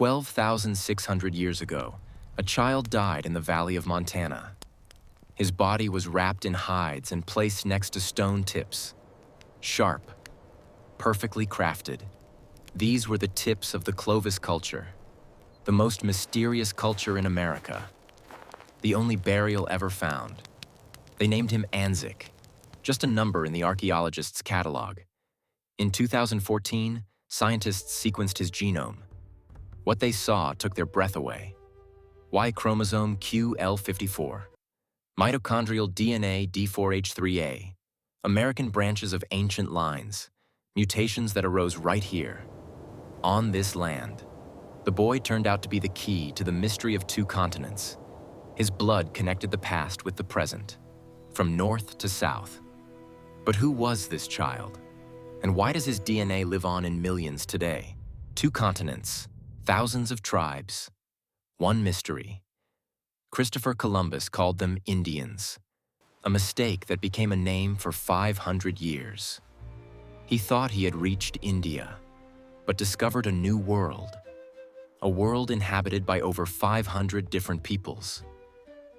12,600 years ago, a child died in the Valley of Montana. His body was wrapped in hides and placed next to stone tips. Sharp, perfectly crafted. These were the tips of the Clovis culture, the most mysterious culture in America, the only burial ever found. They named him Anzik, just a number in the archaeologist's catalog. In 2014, scientists sequenced his genome. What they saw took their breath away. Y chromosome QL54, mitochondrial DNA D4H3A, American branches of ancient lines, mutations that arose right here, on this land. The boy turned out to be the key to the mystery of two continents. His blood connected the past with the present, from north to south. But who was this child? And why does his DNA live on in millions today? Two continents, thousands of tribes, one mystery. Christopher Columbus called them Indians, a mistake that became a name for 500 years. He thought he had reached India, but discovered a new world, a world inhabited by over 500 different peoples,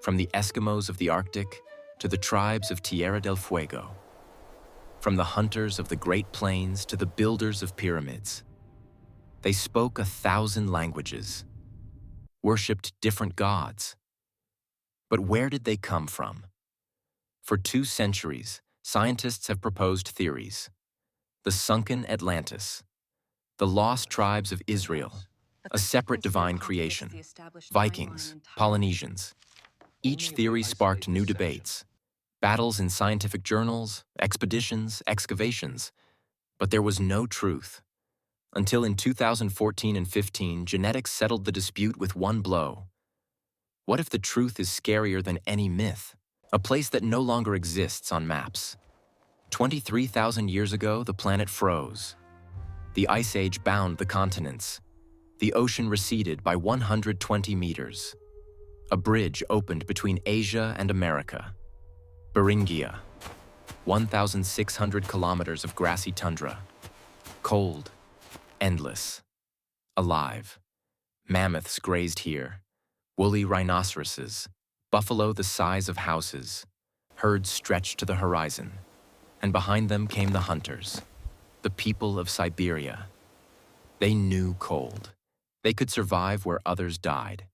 from the Eskimos of the Arctic to the tribes of Tierra del Fuego, from the hunters of the Great Plains to the builders of pyramids. They spoke 1,000 languages, worshipped different gods. But where did they come from? For 2 centuries, scientists have proposed theories. The sunken Atlantis, the lost tribes of Israel, a separate divine creation, Vikings, Polynesians. Each theory sparked new debates, battles in scientific journals, expeditions, excavations, but there was no truth. Until in 2014 and 15, genetics settled the dispute with one blow. What if the truth is scarier than any myth? A place that no longer exists on maps. 23,000 years ago, the planet froze. The Ice Age bound the continents. The ocean receded by 120 meters. A bridge opened between Asia and America. Beringia, 1,600 kilometers of grassy tundra. Cold, endless, alive. Mammoths grazed here, woolly rhinoceroses, buffalo the size of houses. Herds stretched to the horizon, and behind them came the hunters, the people of Siberia. They knew cold. They could survive where others died.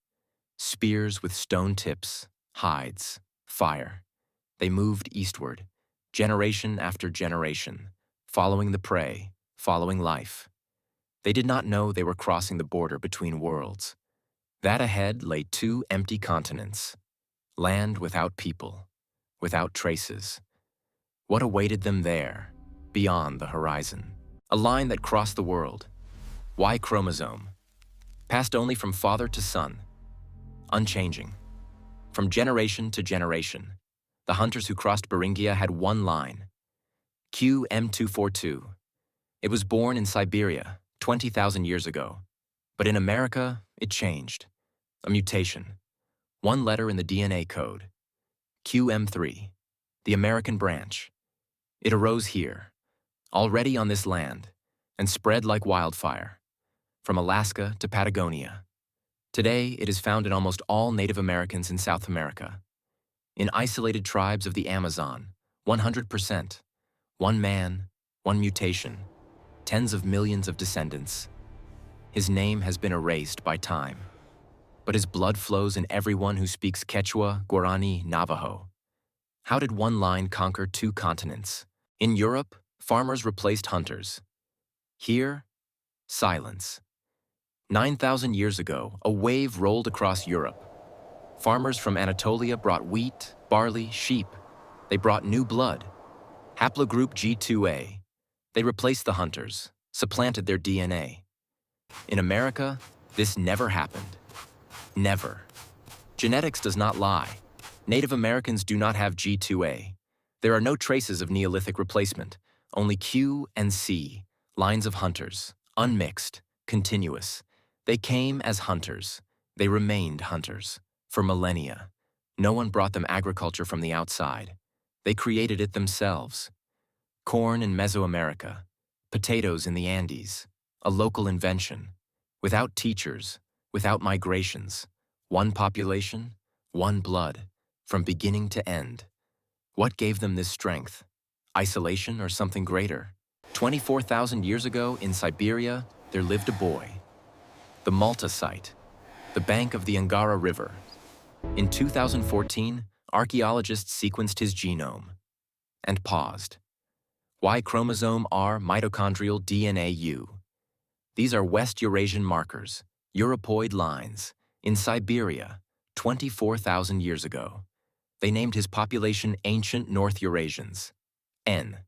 Spears with stone tips, hides, fire. They moved eastward, generation after generation, following the prey, following life. They did not know they were crossing the border between worlds. That ahead lay 2 empty continents, land without people, without traces. What awaited them there, beyond the horizon? A line that crossed the world. Y chromosome, passed only from father to son, unchanging. From generation to generation, the hunters who crossed Beringia had one line, QM242. It was born in Siberia 20,000 years ago, but in America, it changed. A mutation, one letter in the DNA code, QM3, the American branch. It arose here, already on this land, and spread like wildfire, from Alaska to Patagonia. Today, it is found in almost all Native Americans in South America. In isolated tribes of the Amazon, 100%. One man, one mutation, tens of millions of descendants. His name has been erased by time, but his blood flows in everyone who speaks Quechua, Guarani, Navajo. How did one line conquer 2 continents? In Europe, farmers replaced hunters. Here, silence. 9,000 years ago, a wave rolled across Europe. Farmers from Anatolia brought wheat, barley, sheep. They brought new blood. Haplogroup G2A. They replaced the hunters, supplanted their DNA. In America, this never happened. Never. Genetics does not lie. Native Americans do not have G2A. There are no traces of Neolithic replacement, only Q and C, lines of hunters, unmixed, continuous. They came as hunters. They remained hunters. For millennia, no one brought them agriculture from the outside. They created it themselves. Corn in Mesoamerica, potatoes in the Andes, a local invention. Without teachers, without migrations, one population, one blood, from beginning to end. What gave them this strength? Isolation or something greater? 24,000 years ago in Siberia, there lived a boy. The Malta site, the bank of the Angara River. In 2014, archaeologists sequenced his genome and paused. Y chromosome R mitochondrial DNA U. These are West Eurasian markers, Europoid lines, in Siberia, 24,000 years ago. They named his population Ancient North Eurasians, N.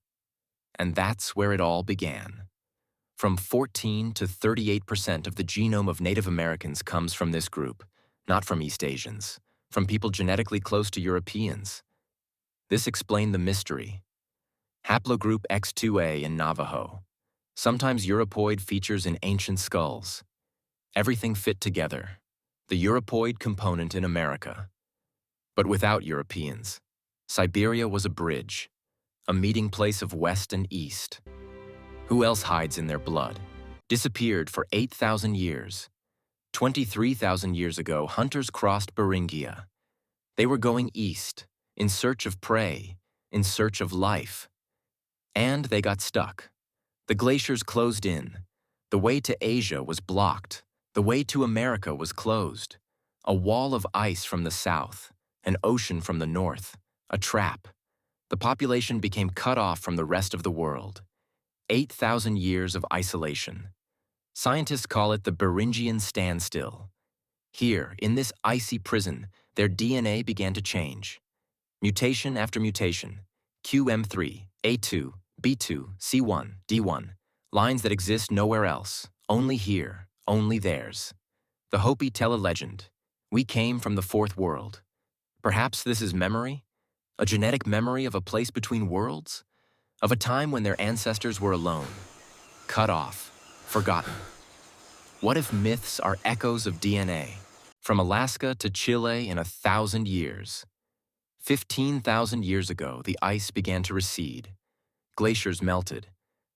And that's where it all began. From 14 to 38% of the genome of Native Americans comes from this group, not from East Asians, from people genetically close to Europeans. This explained the mystery. Haplogroup X2A in Navajo. Sometimes Europoid features in ancient skulls. Everything fit together. The Europoid component in America. But without Europeans, Siberia was a bridge, a meeting place of West and East. Who else hides in their blood? Disappeared for 8,000 years. 23,000 years ago, hunters crossed Beringia. They were going east, in search of prey, in search of life. And they got stuck. The glaciers closed in. The way to Asia was blocked. The way to America was closed. A wall of ice from the south, an ocean from the north, a trap. The population became cut off from the rest of the world. 8,000 years of isolation. Scientists call it the Beringian standstill. Here, in this icy prison, their DNA began to change. Mutation after mutation. QM3, A2, B2, C1, D1. Lines that exist nowhere else. Only here, only theirs. The Hopi tell a legend. We came from the fourth world. Perhaps this is memory? A genetic memory of a place between worlds? Of a time when their ancestors were alone, cut off, forgotten. What if myths are echoes of DNA, from Alaska to Chile in 1,000 years? 15,000 years ago, the ice began to recede. Glaciers melted.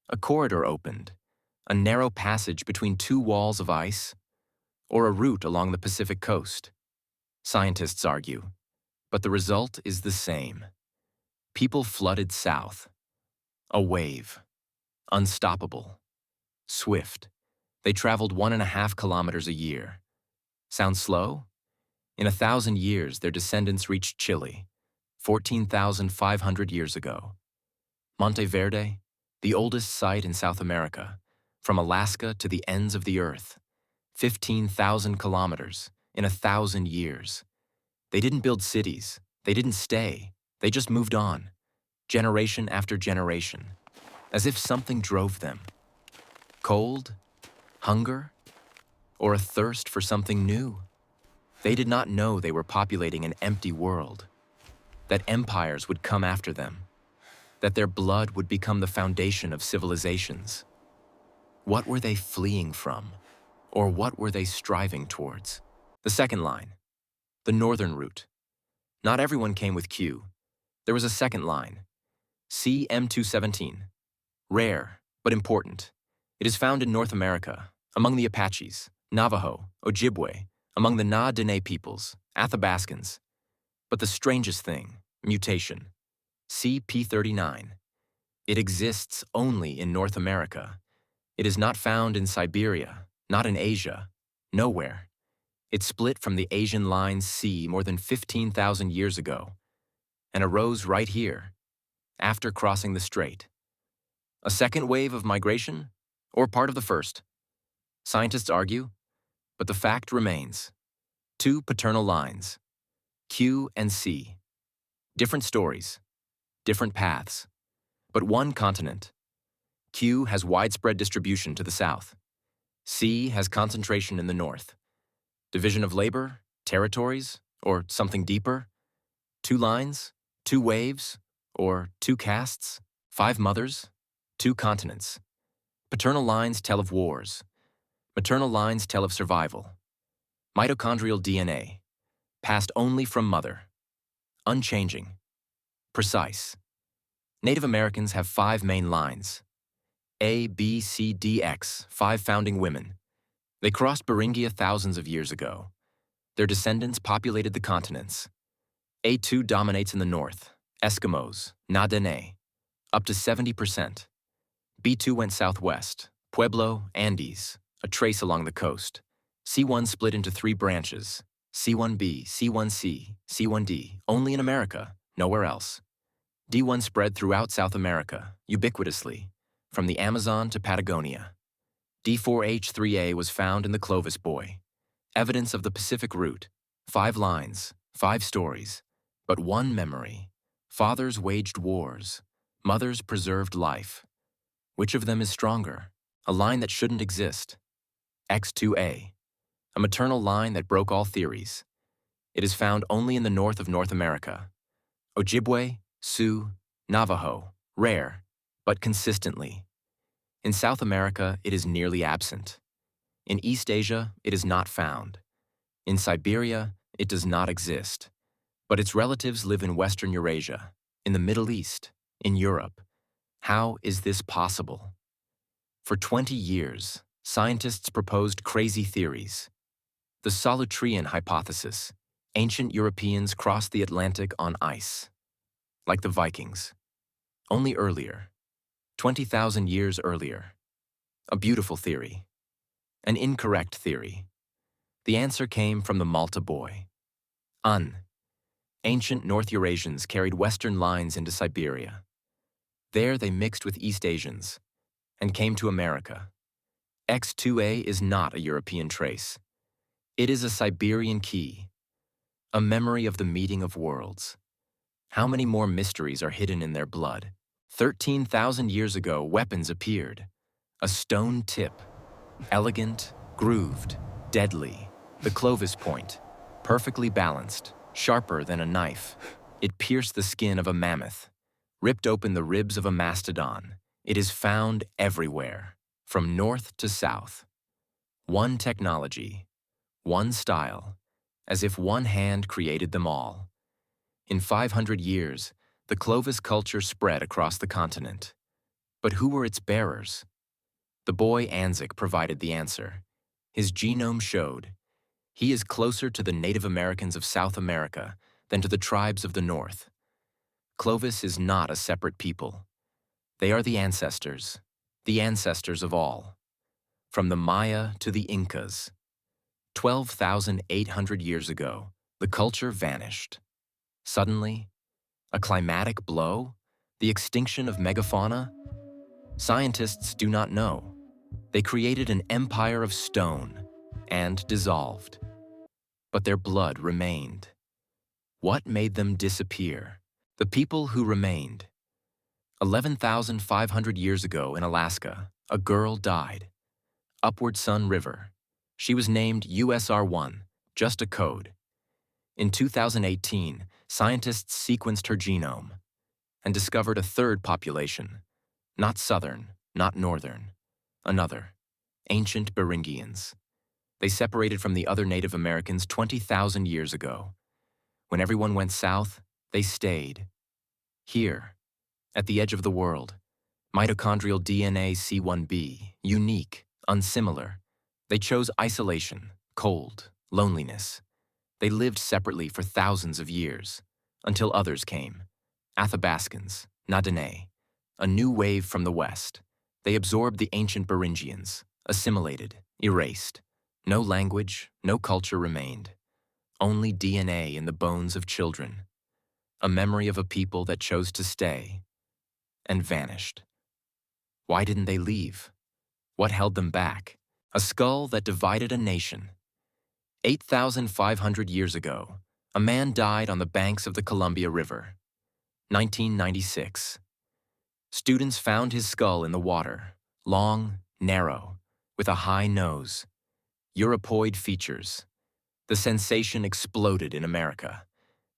A corridor opened, a narrow passage between two walls of ice, or a route along the Pacific coast. Scientists argue, but the result is the same. People flooded south. A wave. Unstoppable. Swift. They traveled 1.5 kilometers a year. Sounds slow? In 1,000 years, their descendants reached Chile, 14,500 years ago. Monteverde, the oldest site in South America, from Alaska to the ends of the earth, 15,000 kilometers in 1,000 years. They didn't build cities. They didn't stay. They just moved on, generation after generation, as if something drove them. Cold, hunger, or a thirst for something new. They did not know they were populating an empty world, that empires would come after them, that their blood would become the foundation of civilizations. What were they fleeing from, or what were they striving towards? The second line, the northern route. Not everyone came with Q. There was a second line, CM217. Rare, but important. It is found in North America, among the Apaches, Navajo, Ojibwe, among the Na-Dene peoples, Athabascans. But the strangest thing, mutation, CP39. It exists only in North America. It is not found in Siberia, not in Asia, nowhere. It split from the Asian line C more than 15,000 years ago and arose right here, after crossing the strait. A second wave of migration, or part of the first? Scientists argue, but the fact remains. Two paternal lines, Q and C. Different stories, different paths, but one continent. Q has widespread distribution to the south. C has concentration in the north. Division of labor, territories, or something deeper? Two lines, two waves, or two castes, 5 mothers, 2 continents. Paternal lines tell of wars. Maternal lines tell of survival. Mitochondrial DNA, passed only from mother. Unchanging. Precise. Native Americans have 5 main lines. A, B, C, D, X, 5 founding women. They crossed Beringia thousands of years ago. Their descendants populated the continents. A2 dominates in the north, Eskimos, Na-Dene, up to 70%. B2 went southwest, Pueblo, Andes, a trace along the coast. C1 split into 3 branches, C1b, C1c, C1d, only in America, nowhere else. D1 spread throughout South America, ubiquitously, from the Amazon to Patagonia. D4H3A was found in the Clovis boy, evidence of the Pacific route, 5 lines, 5 stories, but one memory. Fathers waged wars, mothers preserved life. Which of them is stronger? A line that shouldn't exist. X2A, a maternal line that broke all theories. It is found only in the north of North America. Ojibwe, Sioux, Navajo, rare, but consistently. In South America, it is nearly absent. In East Asia, it is not found. In Siberia, it does not exist. But its relatives live in Western Eurasia, in the Middle East, in Europe. How is this possible? For 20 years, scientists proposed crazy theories. The Solutrean hypothesis: ancient Europeans crossed the Atlantic on ice. Like the Vikings. Only earlier. 20,000 years earlier. A beautiful theory. An incorrect theory. The answer came from the Malta boy. Ancient North Eurasians carried Western lines into Siberia. There they mixed with East Asians and came to America. X2A is not a European trace. It is a Siberian key, a memory of the meeting of worlds. How many more mysteries are hidden in their blood? 13,000 years ago, weapons appeared. A stone tip, elegant, grooved, deadly. The Clovis point, perfectly balanced, sharper than a knife. It pierced the skin of a mammoth, ripped open the ribs of a mastodon. It is found everywhere, from north to south. One technology, one style, as if one hand created them all. In 500 years, the Clovis culture spread across the continent. But who were its bearers? The boy Anzik provided the answer. His genome showed he is closer to the Native Americans of South America than to the tribes of the North. Clovis is not a separate people. They are the ancestors of all. From the Maya to the Incas. 12,800 years ago, the culture vanished. Suddenly, a climatic blow? The extinction of megafauna? Scientists do not know. They created an empire of stone and dissolved. But their blood remained. What made them disappear? The people who remained. 11,500 years ago in Alaska, a girl died. Upward Sun River. She was named USR1, just a code. In 2018, scientists sequenced her genome and discovered a third population. Not southern, not northern. Another. Ancient Beringians. They separated from the other Native Americans 20,000 years ago. When everyone went south, they stayed. Here, at the edge of the world, mitochondrial DNA C1b, unique, unsimilar. They chose isolation, cold, loneliness. They lived separately for thousands of years, until others came. Athabascans, Na-Dene, a new wave from the west. They absorbed the ancient Beringians, assimilated, erased. No language, no culture remained. Only DNA in the bones of children. A memory of a people that chose to stay and vanished. Why didn't they leave? What held them back? A skull that divided a nation. 8,500 years ago, a man died on the banks of the Columbia River. 1996. Students found his skull in the water, long, narrow, with a high nose. Europoid features. The sensation exploded in America.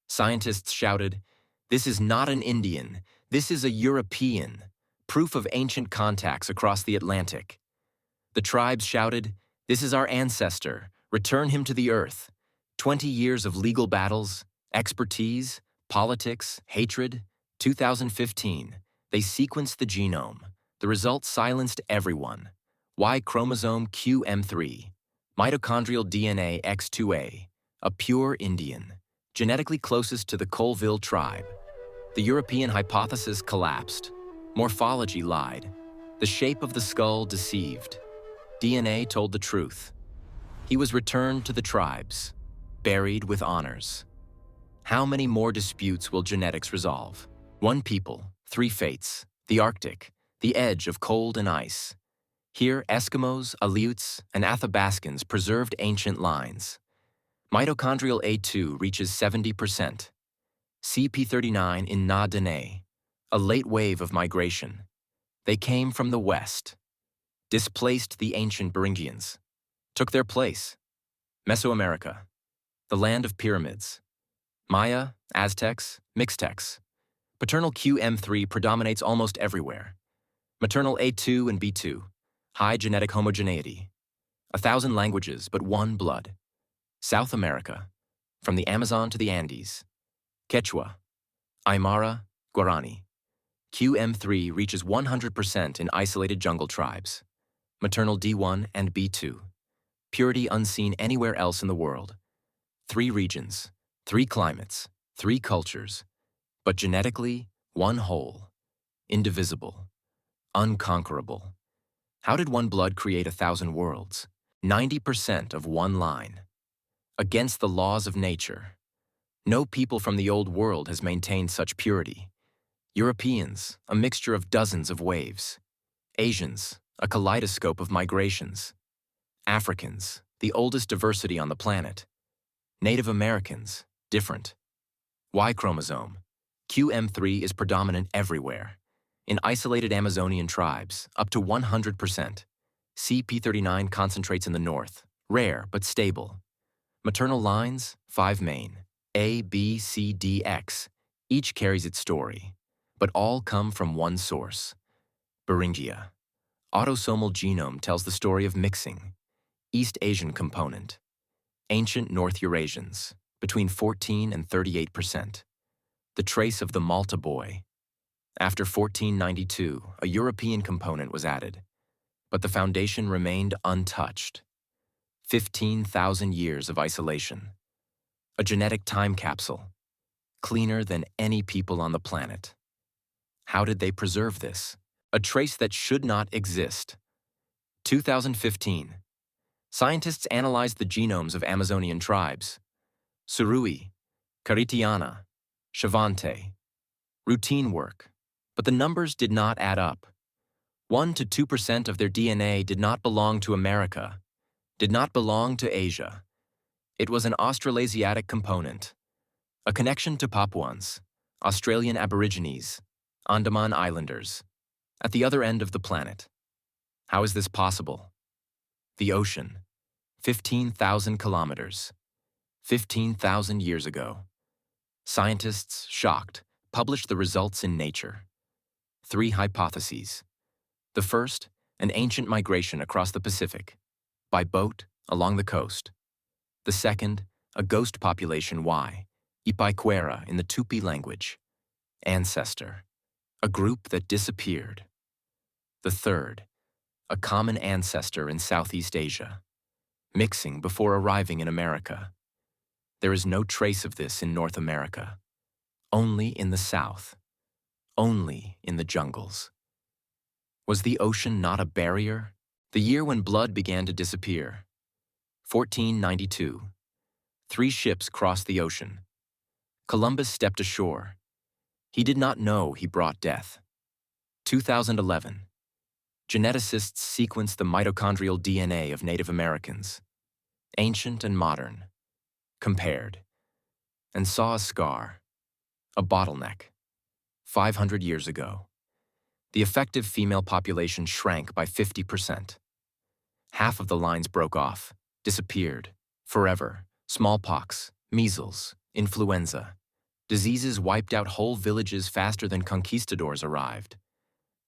Scientists shouted, "This is not an Indian, this is a European," proof of ancient contacts across the Atlantic. The tribes shouted, "This is our ancestor, return him to the earth." 20 years of legal battles, expertise, politics, hatred. 2015, they sequenced the genome. The results silenced everyone. Y chromosome QM3. Mitochondrial DNA X2A, a pure Indian, genetically closest to the Colville tribe. The European hypothesis collapsed. Morphology lied. The shape of the skull deceived. DNA told the truth. He was returned to the tribes, buried with honors. How many more disputes will genetics resolve? One people, three fates, the Arctic, the edge of cold and ice. Here, Eskimos, Aleutians, and Athabascans preserved ancient lines. Mitochondrial A2 reaches 70%. CP39 in Na Dene, a late wave of migration. They came from the west, displaced the ancient Beringians, took their place. Mesoamerica, the land of pyramids. Maya, Aztecs, Mixtecs. Paternal QM3 predominates almost everywhere. Maternal A2 and B2, high genetic homogeneity. 1,000 languages, but one blood. South America, from the Amazon to the Andes. Quechua, Aymara, Guarani. QM3 reaches 100% in isolated jungle tribes. Maternal D1 and B2. Purity unseen anywhere else in the world. 3 regions, 3 climates, 3 cultures, but genetically, one whole, indivisible, unconquerable. How did one blood create 1,000 worlds? 90% of one line. Against the laws of nature. No people from the old world has maintained such purity. Europeans, a mixture of dozens of waves. Asians, a kaleidoscope of migrations. Africans, the oldest diversity on the planet. Native Americans, different. Y chromosome. QM3 is predominant everywhere. In isolated Amazonian tribes, up to 100%. CP39 concentrates in the north, rare but stable. Maternal lines, 5 main. A, B, C, D, X. Each carries its story, but all come from one source. Beringia. Autosomal genome tells the story of mixing. East Asian component. Ancient North Eurasians, between 14 and 38%. The trace of the Malta boy. After 1492, a European component was added, but the foundation remained untouched. 15,000 years of isolation. A genetic time capsule, cleaner than any people on the planet. How did they preserve this? A trace that should not exist. 2015. Scientists analyzed the genomes of Amazonian tribes. Surui, Caritiana, Chavante. Routine work, but the numbers did not add up. 1 to 2% of their DNA did not belong to America, did not belong to Asia. It was an Australasiatic component, a connection to Papuans, Australian Aborigines, Andaman Islanders, at the other end of the planet. How is this possible? The ocean, 15,000 kilometers, 15,000 years ago. Scientists, shocked, published the results in Nature. 3 hypotheses. The first, an ancient migration across the Pacific, by boat along the coast. The second, a ghost population Y, Ipaiquera in the Tupi language. Ancestor, a group that disappeared. The third, a common ancestor in Southeast Asia, mixing before arriving in America. There is no trace of this in North America, only in the South, only in the jungles. Was the ocean not a barrier? The year when blood began to disappear. 1492. 3 ships crossed the ocean. Columbus stepped ashore. He did not know he brought death. 2011. Geneticists sequenced the mitochondrial DNA of Native Americans, ancient and modern, compared, and saw a scar, a bottleneck, 500 years ago. The effective female population shrank by 50%. Half of the lines broke off, disappeared, forever. Smallpox, measles, influenza. Diseases wiped out whole villages faster than conquistadors arrived.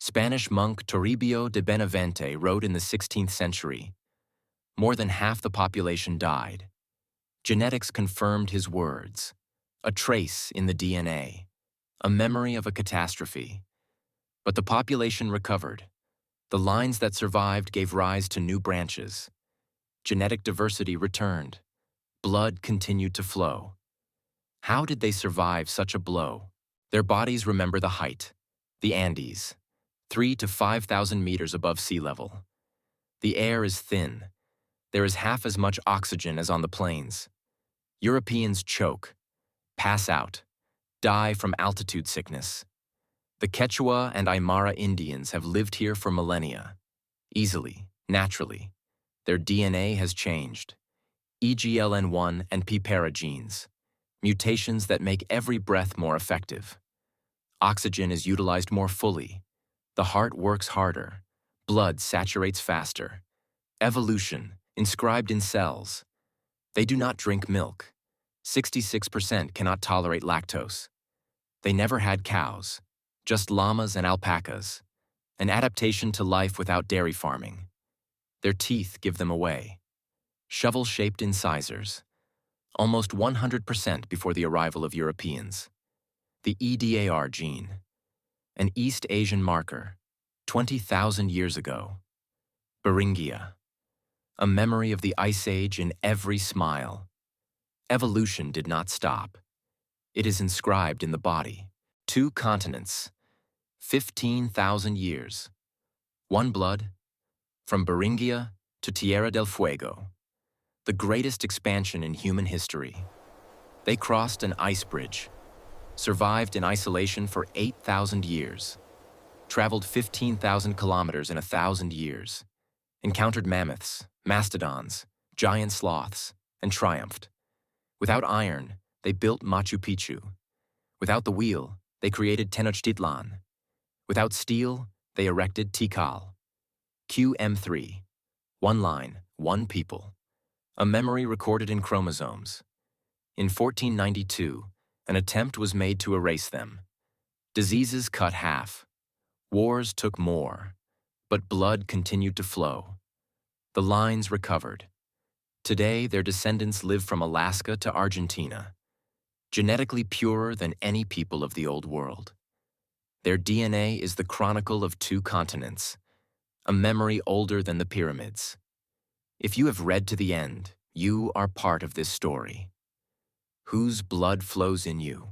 Spanish monk Toribio de Benavente wrote in the 16th century, more than half the population died. Genetics confirmed his words, a trace in the DNA, a memory of a catastrophe. But the population recovered. The lines that survived gave rise to new branches. Genetic diversity returned. Blood continued to flow. How did they survive such a blow? Their bodies remember the height, the Andes, 3,000 to 5,000 meters above sea level. The air is thin. There is half as much oxygen as on the plains. Europeans choke, pass out, die from altitude sickness. The Quechua and Aymara Indians have lived here for millennia. Easily, naturally. Their DNA has changed. EGLN1 and P-para genes, mutations that make every breath more effective. Oxygen is utilized more fully. The heart works harder. Blood saturates faster. Evolution, inscribed in cells. They do not drink milk. 66% cannot tolerate lactose. They never had cows, just llamas and alpacas, an adaptation to life without dairy farming. Their teeth give them away. Shovel-shaped incisors, almost 100% before the arrival of Europeans. The EDAR gene, an East Asian marker, 20,000 years ago. Beringia, a memory of the Ice Age in every smile. Evolution did not stop. It is inscribed in the body. 2 continents, 15,000 years. One blood, from Beringia to Tierra del Fuego. The greatest expansion in human history. They crossed an ice bridge, survived in isolation for 8,000 years, traveled 15,000 kilometers in 1,000 years, encountered mammoths, mastodons, giant sloths, and triumphed. Without iron, they built Machu Picchu. Without the wheel, they created Tenochtitlan. Without steel, they erected Tikal. QM3, one line, one people. A memory recorded in chromosomes. In 1492, an attempt was made to erase them. Diseases cut half. Wars took more. But blood continued to flow. The lines recovered. Today, their descendants live from Alaska to Argentina, genetically purer than any people of the Old World. Their DNA is the chronicle of 2 continents, a memory older than the pyramids. If you have read to the end, you are part of this story. Whose blood flows in you?